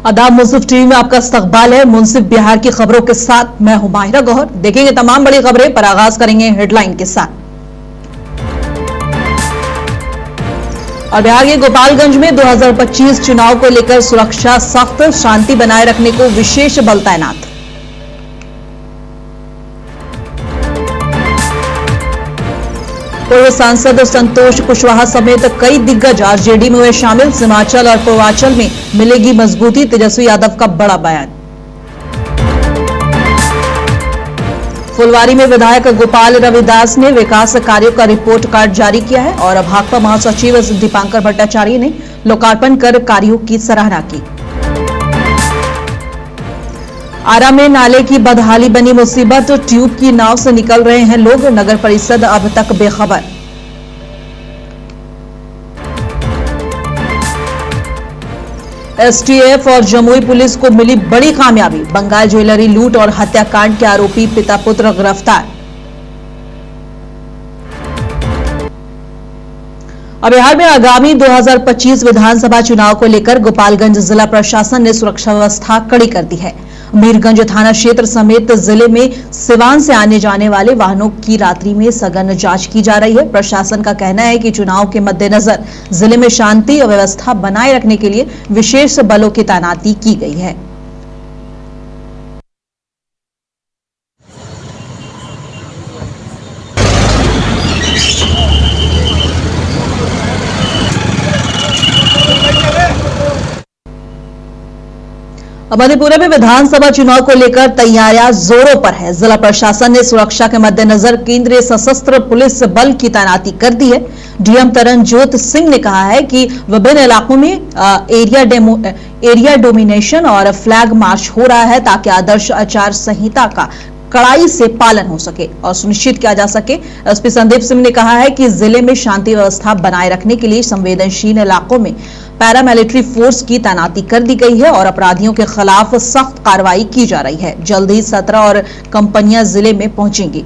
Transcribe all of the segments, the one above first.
आदाब मुंसिफ टीवी में आपका इस्तकबाल है। मुंसिफ बिहार की खबरों के साथ मैं हूं माहिरा गौहर। देखेंगे तमाम बड़ी खबरें, पर आगाज करेंगे हेडलाइन के साथ। और बिहार के गोपालगंज में 2025 चुनाव को लेकर सुरक्षा सख्त, शांति बनाए रखने को विशेष बल तैनात। पूर्व सांसद संतोष कुशवाहा समेत कई दिग्गज आरजेडी में हुए शामिल। सीमांचल और पूर्वांचल में मिलेगी मजबूती, तेजस्वी यादव का बड़ा बयान। फुलवारी में विधायक गोपाल रविदास ने विकास कार्यों का रिपोर्ट कार्ड जारी किया है और भाकपा महासचिव दीपांकर भट्टाचार्य ने लोकार्पण कर कार्यों की सराहना की। आरा में नाले की बदहाली बनी मुसीबत, ट्यूब की नाव से निकल रहे हैं लोग, नगर परिषद अब तक बेखबर। एसटीएफ और जमुई पुलिस को मिली बड़ी कामयाबी, बंगाल ज्वेलरी लूट और हत्याकांड के आरोपी पिता पुत्र गिरफ्तार। अब बिहार में आगामी 2025 विधानसभा चुनाव को लेकर गोपालगंज जिला प्रशासन ने सुरक्षा व्यवस्था कड़ी कर दी है। मीरगंज थाना क्षेत्र समेत जिले में सिवान से आने जाने वाले वाहनों की रात्रि में सघन जांच की जा रही है। प्रशासन का कहना है कि चुनाव के मद्देनजर जिले में शांति और व्यवस्था बनाए रखने के लिए विशेष बलों की तैनाती की गई है। मधेपुरा में विधानसभा चुनाव को लेकर तैयारियां जोरों पर है। जिला प्रशासन ने सुरक्षा के मद्देनजर केंद्रीय सशस्त्र पुलिस बल की तैनाती कर दी है। डीएम तरनजोत सिंह ने कहा है कि विभिन्न इलाकों में एरिया डोमिनेशन और फ्लैग मार्च हो रहा है ताकि आदर्श आचार संहिता का कड़ाई से पालन हो सके और सुनिश्चित किया जा सके। एसपी संदीप सिंह ने कहा है कि जिले में शांति व्यवस्था बनाए रखने के लिए संवेदनशील इलाकों में पैरामिलिट्री फोर्स की तैनाती कर दी गई है और अपराधियों के खिलाफ सख्त कार्रवाई की जा रही है। जल्द ही 17 और कंपनियां जिले में पहुंचेंगी।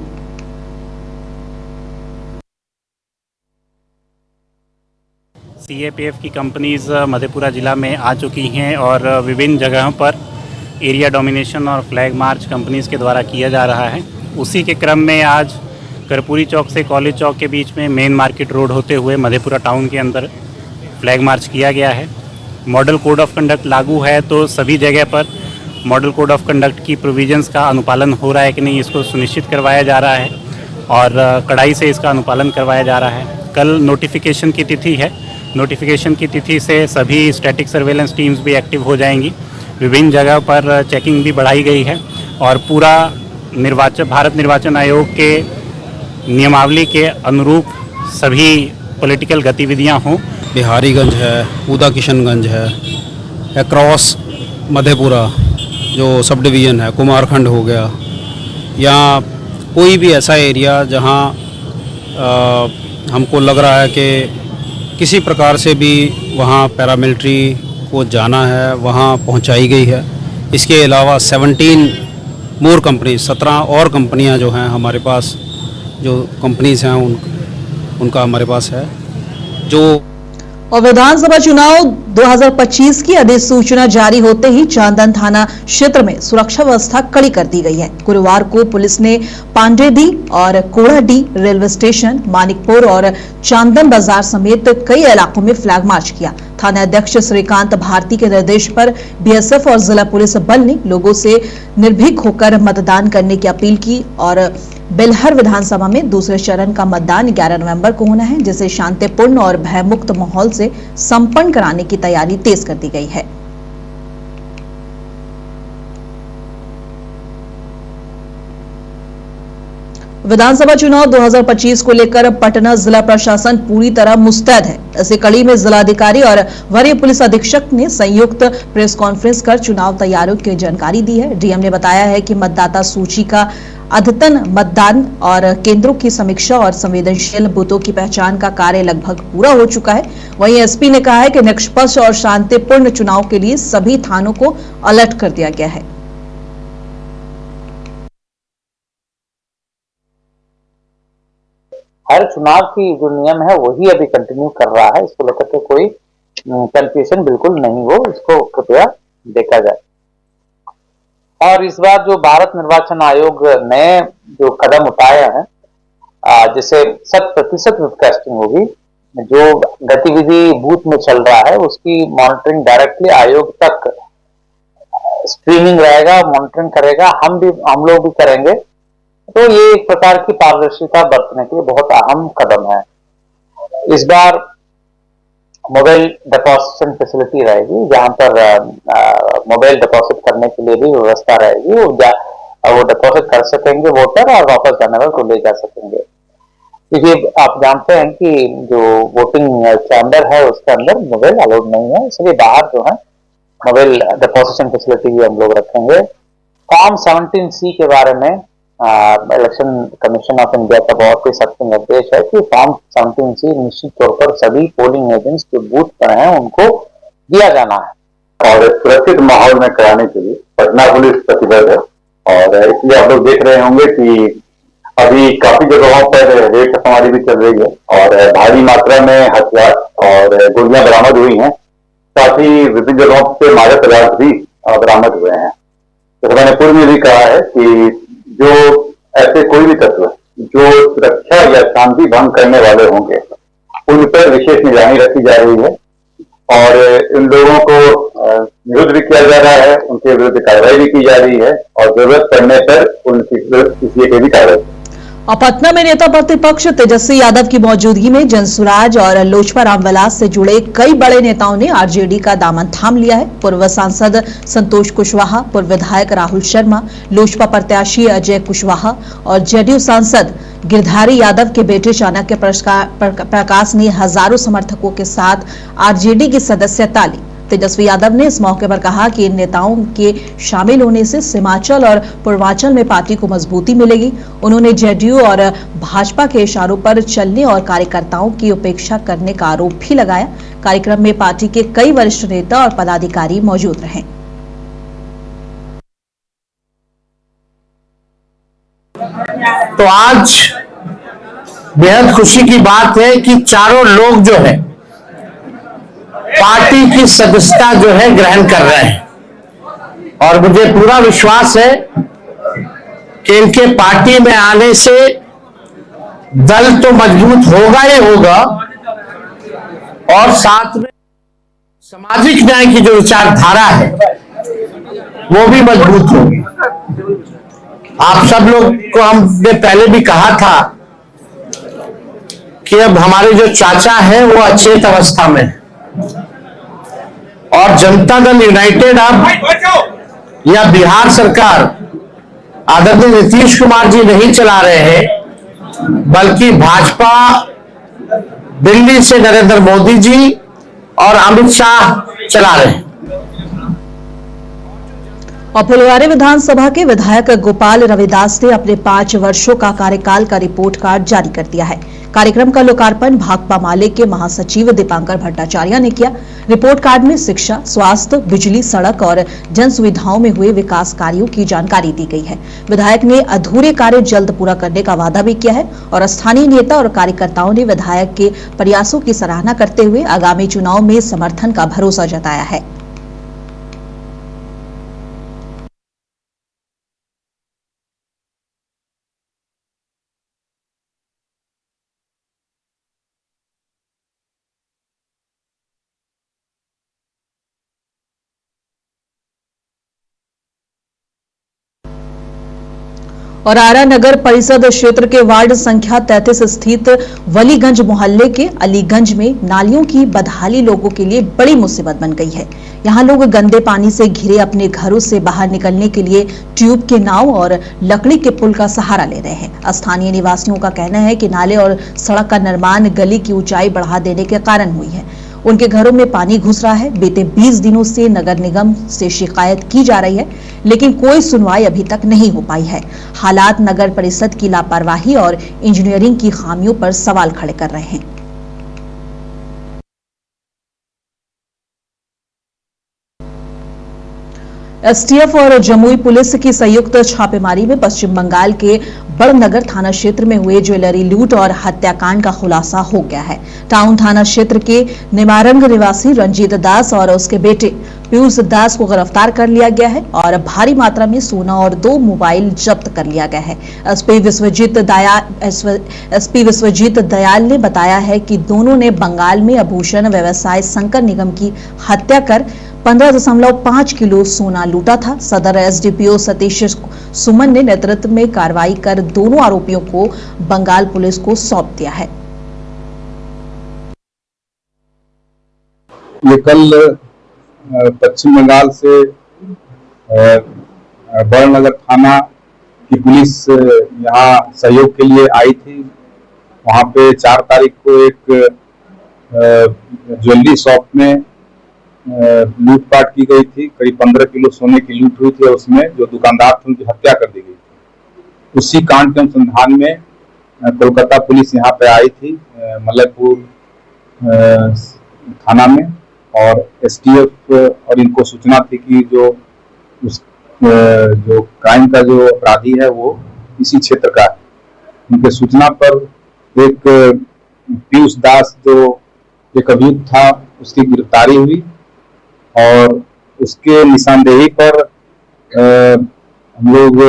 सीएपीएफ की कंपनीज मधेपुरा जिला में आ चुकी हैं और विभिन्न जगहों पर एरिया डोमिनेशन और फ्लैग मार्च कंपनीज के द्वारा किया जा रहा है। उसी के क्रम में आज कर्पूरी चौक से कॉलेज चौक के बीच में मेन मार्केट रोड होते हुए मधेपुरा टाउन के अंदर फ्लैग मार्च किया गया है। मॉडल कोड ऑफ कंडक्ट लागू है तो सभी जगह पर मॉडल कोड ऑफ कंडक्ट की प्रोविजंस का अनुपालन हो रहा है कि नहीं, इसको सुनिश्चित करवाया जा रहा है और कड़ाई से इसका अनुपालन करवाया जा रहा है। कल नोटिफिकेशन की तिथि है। नोटिफिकेशन की तिथि से सभी स्टैटिक सर्वेलेंस टीम्स भी एक्टिव हो जाएंगी। विभिन्न जगह पर चेकिंग भी बढ़ाई गई है और पूरा भारत निर्वाचन आयोग के नियमावली के अनुरूप सभी पॉलिटिकल गतिविधियां हों। बिहारीगंज है, उदा किशनगंज है, अक्रॉस मधेपुरा जो सब डिवीज़न है, कुमारखंड हो गया, या कोई भी ऐसा एरिया जहां हमको लग रहा है कि किसी प्रकार से भी वहां पैरामिलिट्री को जाना है, वहां पहुंचाई गई है। इसके अलावा 17 मोर कंपनी, 17 और कंपनियां जो हैं हमारे पास, जो कंपनीज हैं उनका हमारे पास है। जो और विधानसभा चुनाव 2025 की अधिसूचना जारी होते ही चांदन थाना क्षेत्र में सुरक्षा व्यवस्था कड़ी कर दी गई है। गुरुवार को पुलिस ने पांडेडी और कोड़ाडी रेलवे स्टेशन, मानिकपुर और चांदन बाजार समेत कई इलाकों में फ्लैग मार्च किया। थाना अध्यक्ष श्रीकांत भारती के निर्देश पर बीएसएफ और जिला पुलिस बल ने लोगों से निर्भीक होकर मतदान करने की अपील की और बेलहर विधानसभा में दूसरे चरण का मतदान 11 नवंबर को होना है, जिसे शांतिपूर्ण और भयमुक्त माहौल से संपन्न कराने की तैयारी तेज कर दी गई है। विधानसभा चुनाव 2025 को लेकर पटना जिला प्रशासन पूरी तरह मुस्तैद है। इसी कड़ी में जिलाधिकारी और वरीय पुलिस अधीक्षक ने संयुक्त प्रेस कॉन्फ्रेंस कर चुनाव तैयारियों की जानकारी दी है। डीएम ने बताया है कि मतदाता सूची का अद्यतन मतदान और केंद्रों की समीक्षा और संवेदनशील बूथों की पहचान का कार्य लगभग पूरा हो चुका है। वहीं एसपी ने कहा है कि निष्पक्ष और शांतिपूर्ण चुनाव के लिए सभी थानों को अलर्ट कर दिया गया है। हर चुनाव की जो नियम है वही अभी कंटिन्यू कर रहा है। इसको लेकर के कोई कंफ्यूजन बिल्कुल नहीं हो, इसको कृपया देखा जाए। और इस बार जो भारत निर्वाचन आयोग ने जो कदम उठाया है, जिसे 100% वेबकास्टिंग होगी, जो गतिविधि बूथ में चल रहा है उसकी मॉनिटरिंग डायरेक्टली आयोग तक स्ट्रीमिंग रहेगा, मॉनिटरिंग करेगा, हम लोग भी करेंगे। तो ये एक प्रकार की पारदर्शिता बरतने के लिए बहुत अहम कदम है। इस बार मोबाइल डिपॉजिशन फैसिलिटी रहेगी, जहां पर मोबाइल डिपॉजिट करने के लिए भी व्यवस्था रहेगी। वो डिपॉजिट कर सकेंगे वोटर और वापस जाने वाले को ले जा सकेंगे, क्योंकि आप जानते हैं कि जो वोटिंग चैम्बर है उसके अंदर मोबाइल अलाउड नहीं है, इसलिए बाहर जो है मोबाइल डिपॉजिशन फैसिलिटी भी हम लोग रखेंगे। फॉर्म 17C के बारे में इलेक्शन कमीशन ऑफ इंडिया का बहुत ही सख्त निर्देश है कि फॉर्म 17C निश्चित तौर पर सभी पोलिंग एजेंट्स जो बूथ पर हैं उनको दिया जाना है। और सुरक्षित माहौल में कराने के लिए पटना पुलिस प्रतिबद्ध है, और इसलिए आप लोग देख रहे होंगे कि अभी काफी जगहों पर रेड हमारी भी चल रही है और भारी मात्रा में हथियार और गोलियां बरामद हुई हैं। साथ ही विभिन्न जगहों से मादक पदार्थ भी बरामद हुए हैं। तो मैंने पूर्व में भी कहा है कि जो ऐसे कोई भी तत्व जो सुरक्षा या शांति भंग करने वाले होंगे उन पर विशेष निगरानी रखी जा रही है और इन लोगों को निरुद्ध भी किया जा रहा है, उनके विरुद्ध कार्रवाई भी की जा रही है और जरूरत पड़ने पर उनकी भी कार्रवाई। और पटना में नेता प्रतिपक्ष तेजस्वी यादव की मौजूदगी में जनसुराज और लोजपा रामविलास से जुड़े कई बड़े नेताओं ने आरजेडी का दामन थाम लिया है। पूर्व सांसद संतोष कुशवाहा, पूर्व विधायक राहुल शर्मा, लोजपा प्रत्याशी अजय कुशवाहा और जेडीयू सांसद गिरधारी यादव के बेटे चाणक्य प्रकाश ने हजारों समर्थकों के साथ आरजेडी की सदस्यता ली। तेजस्वी यादव ने इस मौके पर कहा कि इन नेताओं के शामिल होने से सीमांचल और पूर्वांचल में पार्टी को मजबूती मिलेगी। उन्होंने जेडीयू और भाजपा के इशारों पर चलने और कार्यकर्ताओं की उपेक्षा करने का आरोप भी लगाया। कार्यक्रम में पार्टी के कई वरिष्ठ नेता और पदाधिकारी मौजूद रहे। तो आज बेहद खुशी की बात है कि चारों लोग जो है पार्टी की सदस्यता जो है ग्रहण कर रहे हैं और मुझे पूरा विश्वास है कि इनके पार्टी में आने से दल तो मजबूत होगा ही होगा और साथ में सामाजिक न्याय की जो विचारधारा है वो भी मजबूत होगी। आप सब लोग को हमने पहले भी कहा था कि अब हमारे जो चाचा हैं वो अचेत अवस्था में है और जनता दल यूनाइटेड अब या बिहार सरकार आदरणीय नीतीश कुमार जी नहीं चला रहे हैं, बल्कि भाजपा दिल्ली से नरेंद्र मोदी जी और अमित शाह चला रहे हैं। और फुलवारी विधानसभा के विधायक गोपाल रविदास ने अपने 5 वर्षों का कार्यकाल का रिपोर्ट कार्ड जारी कर दिया है। कार्यक्रम का लोकार्पण भाकपा माले के महासचिव दीपांकर भट्टाचार्य ने किया। रिपोर्ट कार्ड में शिक्षा, स्वास्थ्य, बिजली, सड़क और जन सुविधाओं में हुए विकास कार्यों की जानकारी दी गई है। विधायक ने अधूरे कार्य जल्द पूरा करने का वादा भी किया है और स्थानीय नेता और कार्यकर्ताओं ने विधायक के प्रयासों की सराहना करते हुए आगामी चुनाव में समर्थन का भरोसा जताया है। और आरा नगर परिषद क्षेत्र के वार्ड संख्या 33 स्थित वलीगंज मोहल्ले के अलीगंज में नालियों की बदहाली लोगों के लिए बड़ी मुसीबत बन गई है। यहां लोग गंदे पानी से घिरे अपने घरों से बाहर निकलने के लिए ट्यूब के नाव और लकड़ी के पुल का सहारा ले रहे हैं। स्थानीय निवासियों का कहना है कि नाले और सड़क का निर्माण गली की ऊंचाई बढ़ा देने के कारण हुई है। उनके घरों में पानी घुस रहा है। बीते 20 दिनों से नगर निगम से शिकायत की जा रही है, लेकिन कोई सुनवाई अभी तक नहीं हो पाई है। हालात नगर परिषद की लापरवाही और इंजीनियरिंग की खामियों पर सवाल खड़े कर रहे हैं। एसटीएफ और जमुई पुलिस की संयुक्त छापेमारी में पश्चिम बंगाल के बड़नगर थाना क्षेत्र में हुए ज्वेलरी लूट और हत्याकांड का खुलासा हो गया है। टाउन थाना क्षेत्र के निमारंग निवासी रंजीत दास और उसके बेटे पीयूष दास को गिरफ्तार कर लिया गया है और भारी मात्रा में सोना और 2 मोबाइल जब्त कर लिया गया है। एसपी विश्वजीत दयाल ने बताया है कि दोनों ने बंगाल में आभूषण व्यवसाय शंकर निगम की हत्या कर 15.5 किलो सोना लूटा था। सदर एसडीपीओ सतीश सुमन ने नेतृत्व में कार्रवाई कर दोनों आरोपियों को बंगाल पुलिस को सौंप दिया है। ये कल पश्चिम बंगाल से बड़नगर थाना की पुलिस यहाँ सहयोग के लिए आई थी। वहाँ पे 4 तारीख को एक ज्वेलरी शॉप में लूटपाट की गई थी। करीब 15 किलो सोने की लूट हुई थी और उसमें जो दुकानदार थे उनकी हत्या कर दी गई थी। उसी कांड के अनुसंधान में कोलकाता पुलिस यहाँ पे आई थी मलयपुर थाना में, और एसटीएफ और इनको सूचना थी कि जो क्राइम का जो अपराधी है वो इसी क्षेत्र का है। उनके सूचना पर एक पीयूष दास जो एक अभियुक्त था उसकी गिरफ्तारी हुई और उसके निशानदेही पर हम लोग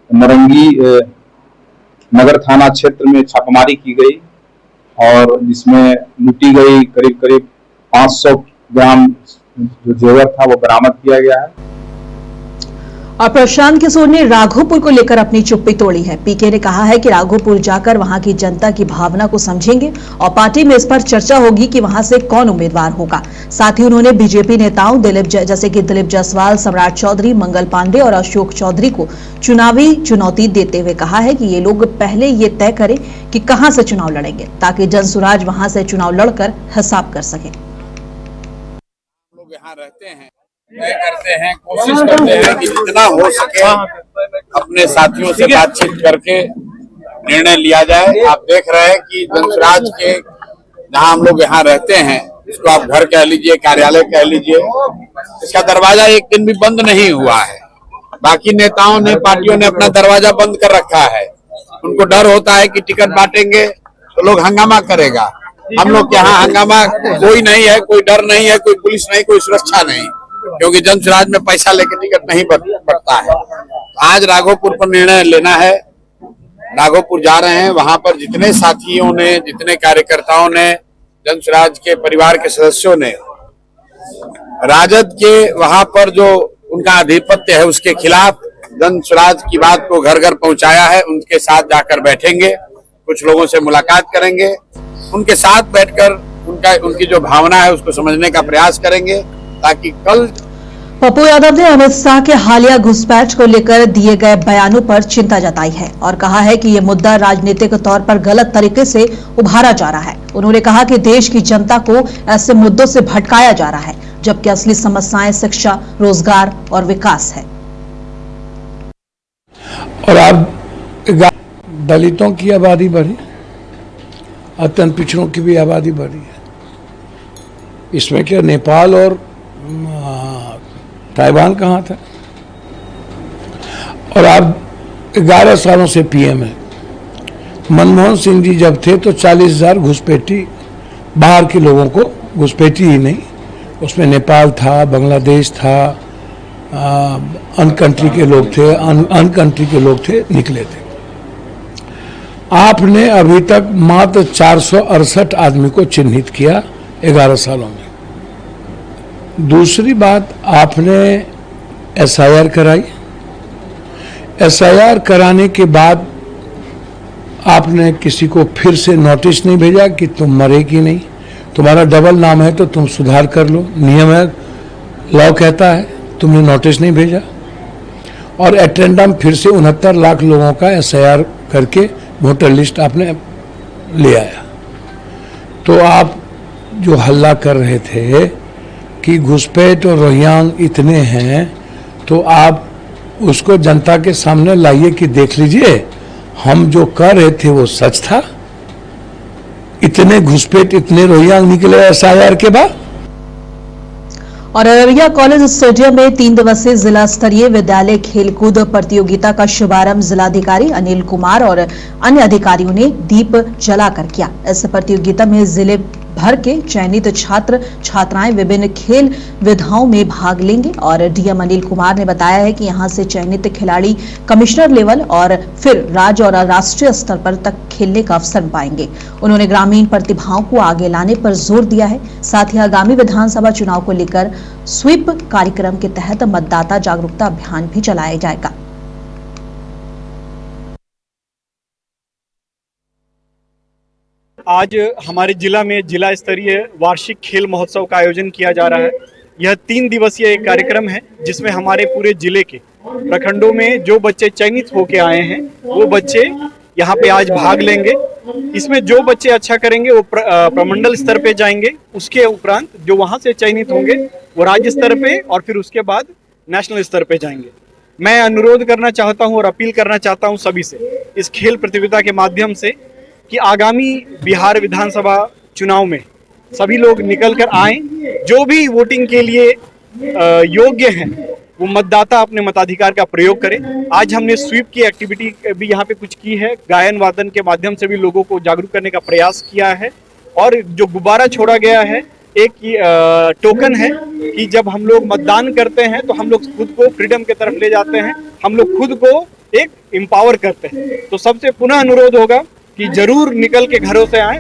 नारंगी नगर थाना क्षेत्र में छापेमारी की गई और जिसमें लूटी गई करीब 500 ग्राम जो जेवर था वो बरामद किया गया है। और प्रशांत किशोर ने राघोपुर को लेकर अपनी चुप्पी तोड़ी है। पीके ने कहा है कि राघोपुर जाकर वहां की जनता की भावना को समझेंगे और पार्टी में इस पर चर्चा होगी कि वहां से कौन उम्मीदवार होगा। साथ ही उन्होंने बीजेपी नेताओं जैसे कि दिलीप जायसवाल, सम्राट चौधरी, मंगल पांडे और अशोक चौधरी को चुनावी चुनौती देते हुए कहा है कि ये लोग पहले ये तय करें कि कहां से चुनाव लड़ेंगे ताकि जनसुराज वहां से चुनाव लड़कर हिसाब कर सके। लोग यहाँ रहते हैं, तय करते हैं, कोशिश करते हैं कि जितना हो सके अपने साथियों से बातचीत करके निर्णय लिया जाए। आप देख रहे हैं कि जनसुराज के जहाँ हम लोग यहाँ रहते हैं, इसको आप घर कह लीजिए, कार्यालय कह लीजिए, इसका दरवाजा एक दिन भी बंद नहीं हुआ है। बाकी नेताओं ने, पार्टियों ने अपना दरवाजा बंद कर रखा है। उनको डर होता है कि टिकट बांटेंगे तो लोग हंगामा करेगा। हम लोग यहाँ हंगामा कोई नहीं है, कोई डर नहीं है, कोई पुलिस नहीं, कोई सुरक्षा नहीं, क्योंकि जनसुराज में पैसा लेके टिकट नहीं बढ़ता है। आज राघोपुर पर निर्णय लेना है। राघोपुर जा रहे हैं, वहां पर जितने साथियों ने, जितने कार्यकर्ताओं ने, जनसुराज के परिवार के सदस्यों ने राजद के वहां पर जो उनका आधिपत्य है उसके खिलाफ जनसुराज की बात को घर घर पहुंचाया है। उनके साथ जाकर बैठेंगे, कुछ लोगों से मुलाकात करेंगे, उनके साथ बैठकर उनकी जो भावना है उसको समझने का प्रयास करेंगे ताकि कल। पप्पू यादव ने अमित शाह के हालिया घुसपैठ को लेकर दिए गए बयानों पर चिंता जताई है और कहा है कि ये मुद्दा राजनीतिक तौर पर गलत तरीके से उभारा जा रहा है। उन्होंने कहा कि देश की जनता को ऐसे मुद्दों से भटकाया जा रहा है, जबकि असली समस्याएं शिक्षा, रोजगार और विकास है। और अब दलितों की आबादी बढ़ी, अत्यंत पिछड़ों की भी आबादी बढ़ी है। इसमें क्या नेपाल और ताइवान कहाँ था? और आप 11 सालों से पीएम है। मनमोहन सिंह जी जब थे तो 40,000 घुसपैठी, बाहर के लोगों को, घुसपैठी ही नहीं, उसमें नेपाल था, बांग्लादेश था, अन कंट्री के लोग थे, अन कंट्री के लोग थे, निकले थे। आपने अभी तक मात्र 468 आदमी को चिन्हित किया 11 सालों में। दूसरी बात, आपने एसआईआर कराई। एसआईआर कराने के बाद आपने किसी को फिर से नोटिस नहीं भेजा कि तुम मरे कि नहीं, तुम्हारा डबल नाम है तो तुम सुधार कर लो, नियम है, लॉ कहता है, तुमने नोटिस नहीं भेजा। और एटेंडम फिर से 69 लाख लोगों का एसआईआर करके वोटर लिस्ट आपने ले आया। तो आप जो हल्ला कर रहे थे कि घुसपैठ और रोहिंग्या इतने हैं, तो आप उसको जनता के सामने लाइए कि देख लीजिए हम जो कर रहे थे वो सच था। इतने घुसपैठ, इतने रोहिंग्या निकले एसआईआर के बाद। और अररिया कॉलेज स्टेडियम में 3 दिवसीय जिला स्तरीय विद्यालय खेलकूद प्रतियोगिता का शुभारंभ जिलाधिकारी अनिल कुमार और अन्य अधिकारियों ने दीप जलाकर किया। इस प्रतियोगिता में जिले भर के चयनित छात्र छात्राएं विभिन्न खेल विधाओं में भाग लेंगे और डीएम अनिल कुमार ने बताया है कि यहां से चयनित खिलाड़ी कमिश्नर लेवल और फिर राज्य और राष्ट्रीय स्तर पर तक खेलने का अवसर पाएंगे। उन्होंने ग्रामीण प्रतिभाओं को आगे लाने पर जोर दिया है। साथ ही आगामी विधानसभा चुनाव को लेकर स्वीप कार्यक्रम के तहत मतदाता जागरूकता अभियान भी चलाया जाएगा। आज हमारे जिला में जिला स्तरीय वार्षिक खेल महोत्सव का आयोजन किया जा रहा है। यह 3 दिवसीय एक कार्यक्रम है जिसमें हमारे पूरे जिले के प्रखंडों में जो बच्चे चयनित होके आए हैं वो बच्चे यहाँ पे आज भाग लेंगे। इसमें जो बच्चे अच्छा करेंगे वो प्रमंडल स्तर पे जाएंगे। उसके उपरांत जो वहाँ से चयनित होंगे वो राज्य स्तर पे और फिर उसके बाद नेशनल स्तर पे जाएंगे। मैं अनुरोध करना चाहता हूँ और अपील करना चाहता हूँ सभी से इस खेल प्रतियोगिता के माध्यम से कि आगामी बिहार विधानसभा चुनाव में सभी लोग निकल कर आएं। जो भी वोटिंग के लिए योग्य हैं वो मतदाता अपने मताधिकार का प्रयोग करें। आज हमने स्वीप की एक्टिविटी भी यहाँ पे कुछ की है। गायन वादन के माध्यम से भी लोगों को जागरूक करने का प्रयास किया है और जो गुब्बारा छोड़ा गया है एक टोकन है कि जब हम लोग मतदान करते हैं तो हम लोग खुद को फ्रीडम के तरफ ले जाते हैं, हम लोग खुद को एक एम्पावर करते हैं। तो सबसे पुनः अनुरोध होगा कि जरूर निकल के घरों से आएं।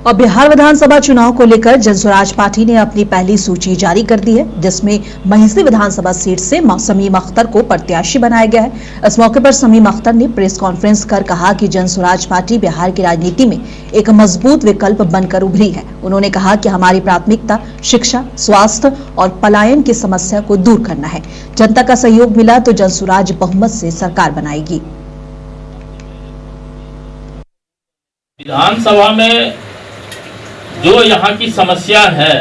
और बिहार विधानसभा चुनाव को लेकर जनसुराज पार्टी ने अपनी पहली सूची जारी कर दी है, जिसमें महिषी विधानसभा सीट से समीम अख्तर को प्रत्याशी बनाया गया है। इस मौके पर समीम अख्तर ने प्रेस कॉन्फ्रेंस कर कहा कि जनसुराज पार्टी बिहार की राजनीति में एक मजबूत विकल्प बनकर उभरी है। उन्होंने कहा कि हमारी प्राथमिकता शिक्षा, स्वास्थ्य और पलायन की समस्या को दूर करना है। जनता का सहयोग मिला तो जनसुराज बहुमत से सरकार बनाएगी। विधानसभा में जो यहाँ की समस्या है,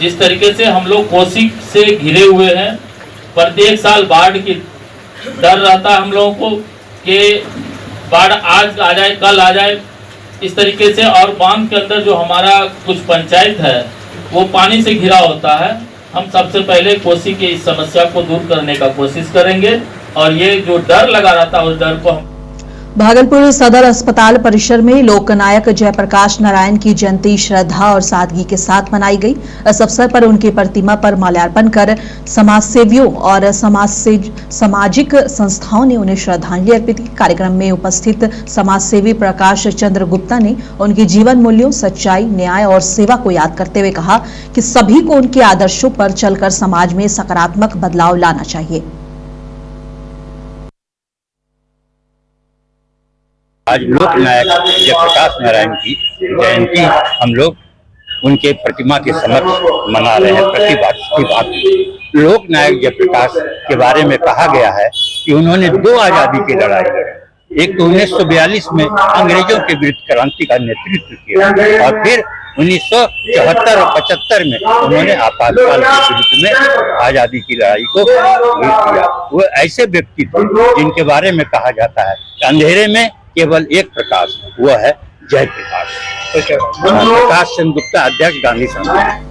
जिस तरीके से हम लोग कोसी से घिरे हुए हैं, प्रत्येक साल बाढ़ की डर रहता है हम लोगों को कि बाढ़ आज आ जाए कल आ जाए इस तरीके से। और बांध के अंदर जो हमारा कुछ पंचायत है वो पानी से घिरा होता है। हम सबसे पहले कोसी की इस समस्या को दूर करने का कोशिश करेंगे और ये जो डर लगा रहता है उस डर को हम भागलपुर सदर अस्पताल परिसर में लोकनायक जयप्रकाश नारायण की जयंती श्रद्धा और सादगी के साथ मनाई गई। इस अवसर पर उनकी प्रतिमा पर माल्यार्पण कर समाजसेवियों और सामाजिक संस्थाओं ने उन्हें श्रद्धांजलि अर्पित की। कार्यक्रम में उपस्थित समाजसेवी प्रकाश चंद्र गुप्ता ने उनके जीवन मूल्यों, सच्चाई, न्याय और सेवा को याद करते हुए कहा कि सभी को उनके आदर्शों पर चलकर समाज में सकारात्मक बदलाव लाना चाहिए। आज लोकनायक जयप्रकाश नारायण की जयंती हम लोग उनके प्रतिमा के समक्ष मना रहे हैं। प्रतिभा लोकनायक जयप्रकाश के बारे में कहा गया है कि उन्होंने 2 आजादी की लड़ाई लड़ी। एक तो 1942 में अंग्रेजों के विरुद्ध क्रांति का नेतृत्व किया और फिर 1974 और 75 में उन्होंने आपातकाल के विरुद्ध में आजादी की लड़ाई को किया। वो ऐसे व्यक्ति थे जिनके बारे में कहा जाता है कि अंधेरे में केवल एक प्रकाश है, वो है जयप्रकाश। प्रकाश चंद्र गुप्ता, अध्यक्ष गांधी संगठन।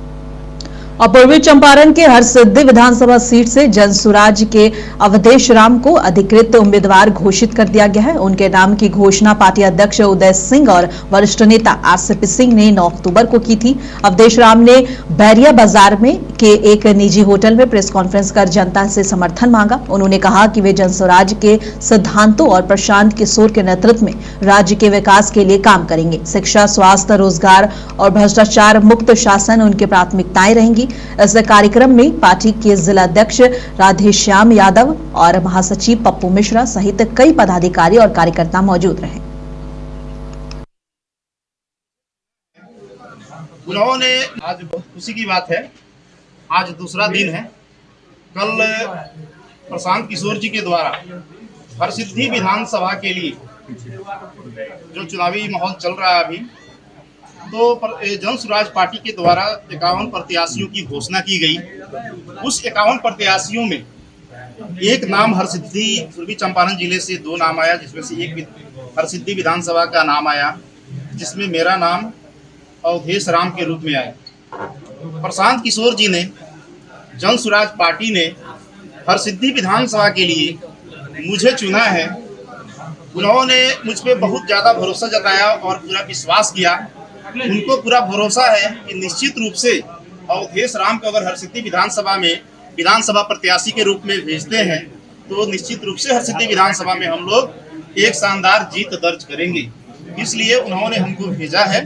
और पूर्वी चंपारण के हरसिद्धि विधानसभा सीट से जनसुराज के अवधेश राम को अधिकृत उम्मीदवार घोषित कर दिया गया है। उनके नाम की घोषणा पार्टी अध्यक्ष उदय सिंह और वरिष्ठ नेता आरसीपी सिंह ने 9 अक्टूबर को की थी। अवधेश राम ने बैरिया बाजार में के एक निजी होटल में प्रेस कॉन्फ्रेंस कर जनता से समर्थन मांगा। उन्होंने कहा कि वे जनसुराज के सिद्धांतों और प्रशांत किशोर के नेतृत्व में राज्य के विकास के लिए काम करेंगे। शिक्षा, स्वास्थ्य, रोजगार और भ्रष्टाचार मुक्त शासन उनकी प्राथमिकताएं रहेंगी। इस कार्यक्रम में पार्टी के जिला अध्यक्ष राधेश्याम यादव और महासचिव पप्पू मिश्रा सहित कई पदाधिकारी और कार्यकर्ता मौजूद रहे। उन्होंने आज बहुत खुशी की बात है, आज दूसरा दिन है। कल प्रशांत किशोर जी के द्वारा हरसिद्धि विधानसभा के लिए जो चुनावी माहौल चल रहा है अभी, तो जनसुराज पार्टी के द्वारा 51 प्रत्याशियों की घोषणा की गई। उस 51 प्रत्याशियों में एक नाम हरसिद्धि पूर्वी चंपारण जिले से 2 नाम आया, जिसमें से एक हरसिद्धि विधानसभा का नाम आया, जिसमें मेरा नाम अवधेश राम के रूप में आया। प्रशांत किशोर जी ने, जनसुराज पार्टी ने हरसिद्धि विधानसभा के लिए मुझे चुना है। उन्होंने मुझ पर बहुत ज़्यादा भरोसा जताया और पूरा विश्वास किया उनको पूरा भरोसा है कि निश्चित रूप से अवधेश राम को अगर हरसिद्धि विधानसभा में विधानसभा प्रत्याशी के रूप में भेजते हैं तो निश्चित रूप से हरसिद्धि विधानसभा में हम लोग एक शानदार जीत दर्ज करेंगे। इसलिए उन्होंने हमको भेजा है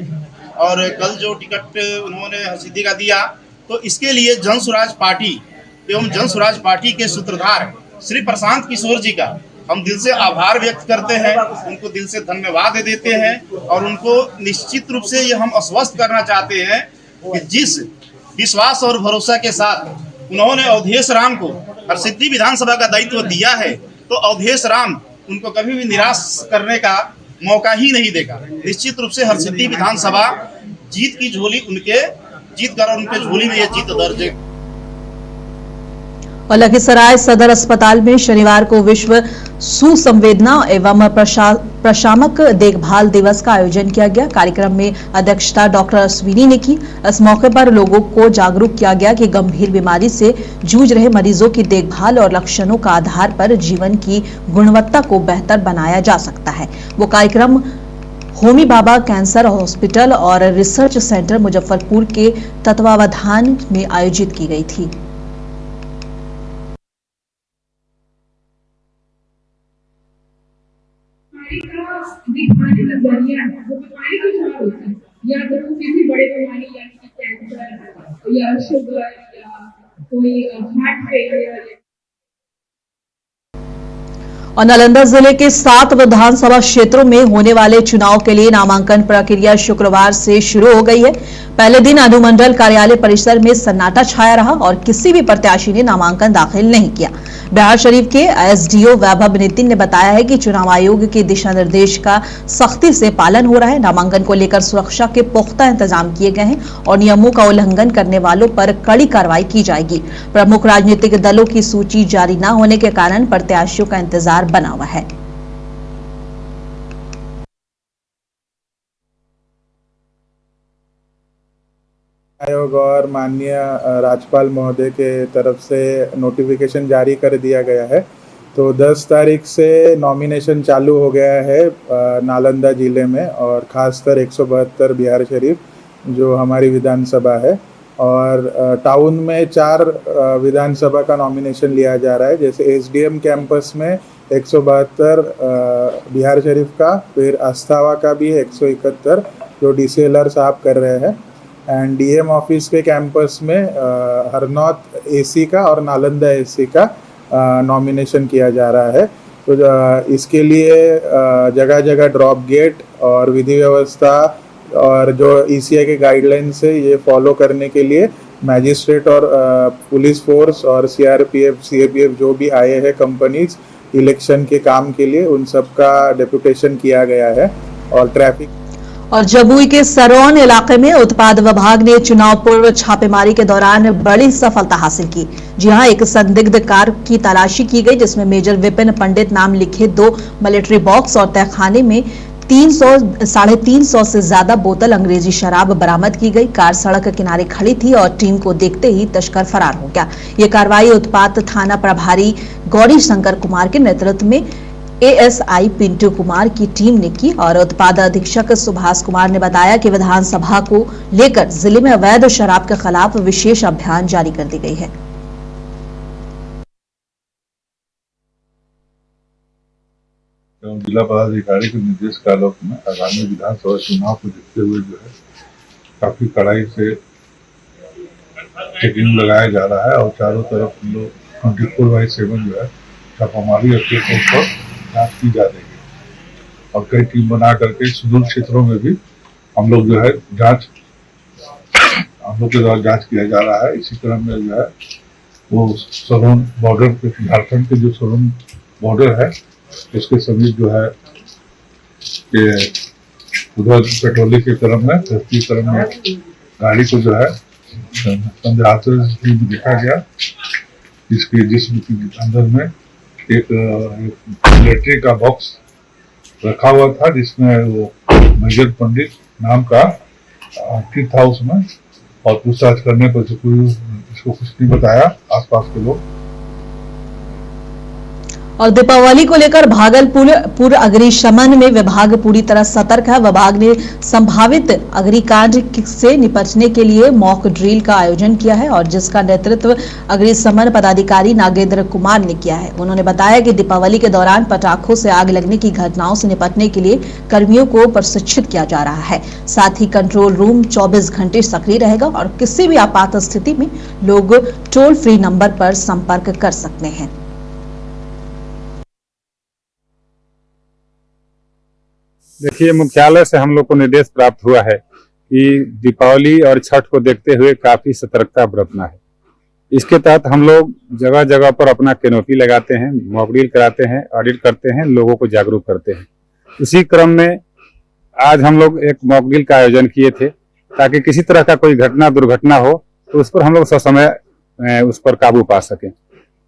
और कल जो टिकट उन्होंने हरसिद्धि का दिया तो इसके लिए जन स्वराज पार्टी एवं जन स्वराज पार्टी के सूत्रधार श्री प्रशांत किशोर जी का हम दिल से आभार व्यक्त करते हैं, उनको दिल से धन्यवाद देते हैं और उनको निश्चित रूप से ये हम आश्वस्त करना चाहते हैं कि जिस विश्वास और भरोसा के साथ उन्होंने अवधेश राम को हरसिद्धि विधानसभा का दायित्व दिया है तो अवधेश राम उनको कभी भी निराश करने का मौका ही नहीं देगा। निश्चित रूप से हरसिद्धि विधानसभा जीत की झोली उनके उनके झोली में ये जीत दर्ज है। और लखीसराय सदर अस्पताल में शनिवार को विश्व सुसंवेदना एवं प्रशामक देखभाल दिवस का आयोजन किया गया। कार्यक्रम में अध्यक्षता डॉक्टर अश्विनी ने की। इस मौके पर लोगों को जागरूक किया गया कि गंभीर बीमारी से जूझ रहे मरीजों की देखभाल और लक्षणों का आधार पर जीवन की गुणवत्ता को बेहतर बनाया जा सकता है। वो कार्यक्रम होमी बाबा कैंसर हॉस्पिटल और रिसर्च सेंटर मुजफ्फरपुर के तत्वावधान में आयोजित की गई थी। दिखाने का जरिया है वो बीमारी कुछ और होती है या तो किसी बड़े बीमारी यानी कि कैंसर या शुगर या कोई हार्ट फेलियर। और नालंदा जिले के 7 विधानसभा क्षेत्रों में होने वाले चुनाव के लिए नामांकन प्रक्रिया शुक्रवार से शुरू हो गई है। पहले दिन अनुमंडल कार्यालय परिसर में सन्नाटा छाया रहा और किसी भी प्रत्याशी ने नामांकन दाखिल नहीं किया। बिहार शरीफ के एसडीओ वैभव नितिन ने बताया है कि चुनाव आयोग के दिशा निर्देश का सख्ती से पालन हो रहा है। नामांकन को लेकर सुरक्षा के पुख्ता इंतजाम किए गए हैं और नियमों का उल्लंघन करने वालों पर कड़ी कार्रवाई की जाएगी। प्रमुख राजनीतिक दलों की सूची जारी न होने के कारण प्रत्याशियों का इंतजार बना हुआ है। आयोग और माननीय राज्यपाल महोदय के तरफ से नोटिफिकेशन जारी कर दिया गया है तो 10 तारीख से नॉमिनेशन चालू हो गया है नालंदा जिले में और ख़ासकर 172 बिहार शरीफ जो हमारी विधानसभा है और टाउन में 4 विधानसभा का नॉमिनेशन लिया जा रहा है। जैसे एसडीएम कैंपस में 172 बिहार शरीफ का, फिर अस्थावा का भी 171 जो डीसीएलआर साहब कर रहे हैं एंड डीएम ऑफिस के कैंपस में हरनौत एसी का और नालंदा एसी का नॉमिनेशन किया जा रहा है। तो इसके लिए जगह जगह ड्रॉप गेट और विधि व्यवस्था और जो ईसीआई के गाइडलाइंस है ये फॉलो करने के लिए मैजिस्ट्रेट और पुलिस फोर्स और सीआरपीएफ सीएपीएफ जो भी आए हैं कंपनीज इलेक्शन के काम के लिए उन सब का डेपुटेशन किया गया है। और ट्रैफिक और जमुई के सरौन इलाके में उत्पाद विभाग ने चुनाव पूर्व छापेमारी के दौरान बड़ी सफलता हासिल की। जी हां, एक संदिग्ध कार की तलाशी की गई जिसमें मेजर विपिन पंडित नाम लिखे 2 मिलिट्री बॉक्स और तहखाने में 300-350 से ज्यादा बोतल अंग्रेजी शराब बरामद की गई। कार सड़क किनारे खड़ी थी और टीम को देखते ही तस्कर फरार हो गया। ये कार्रवाई उत्पाद थाना प्रभारी गौरी शंकर कुमार के नेतृत्व में एएसआई पिंटू कुमार की टीम ने की और उत्पाद अधीक्षक सुभाष कुमार ने बताया कि विधानसभा को लेकर जिले में अवैध शराब के खिलाफ विशेष अभियान जारी कर दी गई है। जिला पदाधिकारी के निर्देश का आलोक में आगामी विधानसभा चुनाव को देखते हुए जो है काफी कड़ाई से चेकिंग लगाया जा रहा है और चारों तरफ हम लोग 24/7 जो है छापामारी और चेकिंग पर जांच की जा रही है और कई टीम बना करके सुदूर क्षेत्रों में भी हम लोग जो है हम लोग के द्वारा जांच किया जा रहा है। इसी क्रम में जो है वो सोलन बॉर्डर पे झारखंड के जो सोलन बॉर्डर है इसके समीप जो है ये उधर पेट्रोलिंग के क्रम में गाड़ी को जो है संदेहास्पद में देखा गया जिसके अंदर में एक मिलिट्री का बॉक्स रखा हुआ था जिसमें वो मेजर पंडित नाम का अंकित था उसमें और पूछताछ करने पर कोई इसको कुछ नहीं बताया आसपास के लोग। और दीपावली को लेकर भागलपुर अग्निशमन में विभाग पूरी तरह सतर्क है। विभाग ने संभावित अग्निकांड से निपटने के लिए मॉक ड्रिल का आयोजन किया है और जिसका नेतृत्व अग्निशमन पदाधिकारी नागेंद्र कुमार ने किया है। उन्होंने बताया कि दीपावली के दौरान पटाखों से आग लगने की घटनाओं से निपटने के लिए कर्मियों को प्रशिक्षित किया जा रहा है। साथ ही कंट्रोल रूम 24 घंटे सक्रिय रहेगा और किसी भी आपात स्थिति में लोग टोल फ्री नंबर पर संपर्क कर सकते हैं। देखिए, मुख्यालय से हम लोग को निर्देश प्राप्त हुआ है कि दीपावली और छठ को देखते हुए काफी सतर्कता बरतना है। इसके तहत हम लोग जगह जगह पर अपना कैनोपी लगाते हैं, मॉक ड्रिल कराते हैं, ऑडिट करते हैं, लोगों को जागरूक करते हैं। इसी क्रम में आज हम लोग एक मॉक ड्रिल का आयोजन किए थे ताकि किसी तरह का कोई घटना दुर्घटना हो तो उस पर हम लोग ससमय उस पर काबू पा सकें।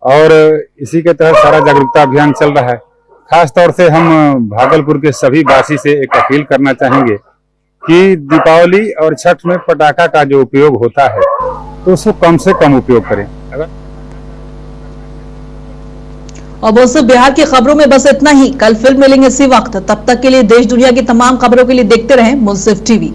और इसी के तहत सारा जागरूकता अभियान चल रहा है। खास तौर से हम भागलपुर के सभी वासी से एक अपील करना चाहेंगे कि दीपावली और छठ में पटाखा का जो उपयोग होता है तो उसको कम से कम उपयोग करें। और दोस्तों, बिहार की खबरों में बस इतना ही। कल फिर मिलेंगे इसी वक्त। तब तक के लिए देश दुनिया की तमाम खबरों के लिए देखते रहें मुंसिफ टीवी।